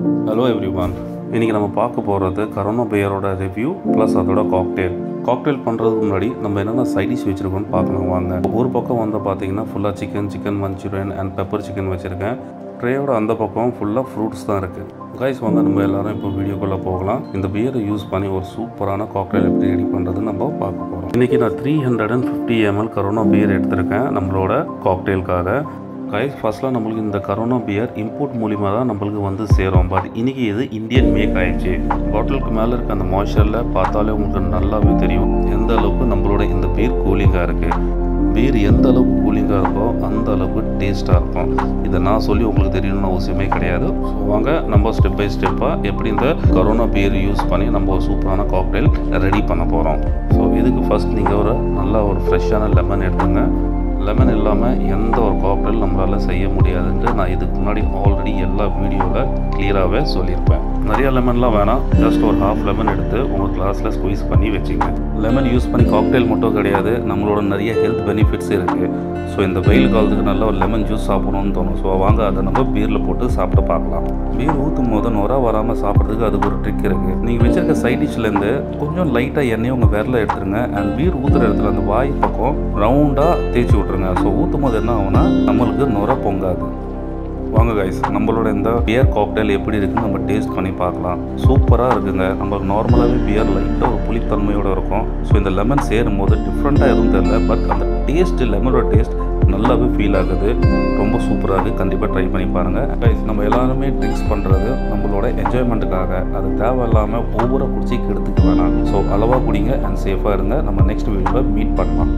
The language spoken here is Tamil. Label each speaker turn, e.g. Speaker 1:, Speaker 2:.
Speaker 1: Hello everyone. இன்னைக்கு நம்ம பார்க்க போகிறது கரோனா பியரோட ரிவ்யூ ப்ளஸ் அதோட காக்டெயில் பண்ணுறதுக்கு முன்னாடி நம்ம என்னென்ன சைட் டிஷ் வச்சுருக்கோம்னு பார்க்கலாம் வாங்க. ஒரு பக்கம் வந்து பார்த்தீங்கன்னா ஃபுல்லாக chicken Manchurian and pepper chicken வச்சுருக்கேன். ட்ரேயோட அந்த பக்கம் ஃபுல்லாக ஃப்ரூட்ஸ் தான் இருக்குது. கைஸ் வாங்க நம்ம எல்லோரும் இப்போ வீடியோக்குள்ளே போகலாம். இந்த பியரை யூஸ் பண்ணி ஒரு சூப்பரான காக்டெயில் எப்படி ரெடி பண்ணுறதுன்னு நம்ம பார்க்க போகிறோம். இன்றைக்கி நான் 350 ml கரோனா பியர் எடுத்திருக்கேன் நம்மளோட காக்டெயிலுக்காக. கைஸ் ஃபர்ஸ்ட்லாம் நம்மளுக்கு இந்த கரோனா பியர் இம்போர்ட் மூலிமா தான் நம்மளுக்கு வந்து சேரும். பட் இன்றைக்கி இது இந்தியன் மேக் ஆயிடுச்சு. பாட்டிலுக்கு மேலே இருக்க அந்த மாய்ஸ்சரில் பார்த்தாலே உங்களுக்கு நல்லாவே தெரியும் எந்த அளவுக்கு நம்மளோட இந்த பீர் கூலிங்காக இருக்குது. பீர் எந்த அளவுக்கு கூலிங்காக இருக்கோ அந்த அளவுக்கு டேஸ்ட்டாக இருக்கும். இதை நான் சொல்லி உங்களுக்கு தெரியணும்னு அவசியமே கிடையாது. ஸோ வாங்க நம்ம ஸ்டெப் பை ஸ்டெப்பாக எப்படி இந்த கரோனா பியர் யூஸ் பண்ணி நம்ம ஒரு சூப்பரான காக்டெயில் ரெடி பண்ண போகிறோம். ஸோ இதுக்கு ஃபஸ்ட் நீங்கள் ஒரு ஃப்ரெஷ்ஷான லெமன் எடுத்துங்க. லெமன் இல்லாமல் எந்த ஒரு காக்டெயில் நம்மளால் செய்ய முடியாதுன்ட்டு நான் இதுக்கு முன்னாடி ஆல்ரெடி எல்லா வீடியோவில் கிளியராகவே சொல்லியிருப்பேன். நிறைய லெமன்லாம் வேணாம், ஜஸ்ட் ஒரு ஹாஃப் லெமன் எடுத்து உங்கள் கிளாஸில் ஸ்குவீஸ் பண்ணி வச்சுங்க. லெமன் யூஸ் பண்ணி காக்டெயில் மட்டும் கிடையாது, நம்மளோட நிறைய ஹெல்த் பெனிஃபிட்ஸ் இருக்குது. ஸோ இந்த வெயில் காலத்துக்கு நல்ல ஒரு லெமன் ஜூஸ் சாப்பிடணும்னு தோணும். ஸோ வாங்க அதை நம்ம பீரில் போட்டு சாப்பிட்டு பார்க்கலாம். பீர் ஊற்றும் போது நுர வராமல் சாப்பிட்றதுக்கு அதுக்கு ஒரு ட்ரிக் இருக்குது. நீங்கள் வச்சுருக்க சைட் டிஷ்லேருந்து கொஞ்சம் லைட்டாக எண்ணெயை உங்கள் விரல எடுத்துருங்க. அண்ட் பீர் ஊற்றுற இடத்துல அந்த வாய் பக்கம் ரவுண்டாக தேய்ச்சி விட்ருங்க. ஸோ ஊற்றும் போது என்ன ஆகும்னா நம்மளுக்கு நுர பொங்காது. வாங்க கைஸ் நம்மளோட இந்த பியர் காக்டெயில் எப்படி இருக்குன்னு நம்ம டேஸ்ட் பண்ணி பார்க்கலாம். சூப்பராக இருக்குங்க. நம்ம நார்மலாகவே பியர் லைட்டாக ஒரு புளித்தன்மையோடு இருக்கும். ஸோ இந்த லெமன் சேரும் போது டிஃப்ரெண்ட்டாக எதுவும் தெரியல, பட் அந்த டேஸ்ட்டு லெமனோட டேஸ்ட் நல்லாவே ஃபீல் ஆகுது. ரொம்ப சூப்பராக இருக்குது. கண்டிப்பாக ட்ரை பண்ணி பாருங்கள் கைஸ். நம்ம எல்லாருமே ட்ரிங்க்ஸ் பண்ணுறது நம்மளோட என்ஜாய்மெண்ட்டுக்காக. அது தேவையில்லாமல் ஓவராக குடிச்சு கெடுத்துக்க வேணாம். ஸோ அளவாக குடிங்க அண்ட் சேஃபாக இருங்க. நம்ம நெக்ஸ்ட் வீடியோவில் மீட் பண்ணலாம்.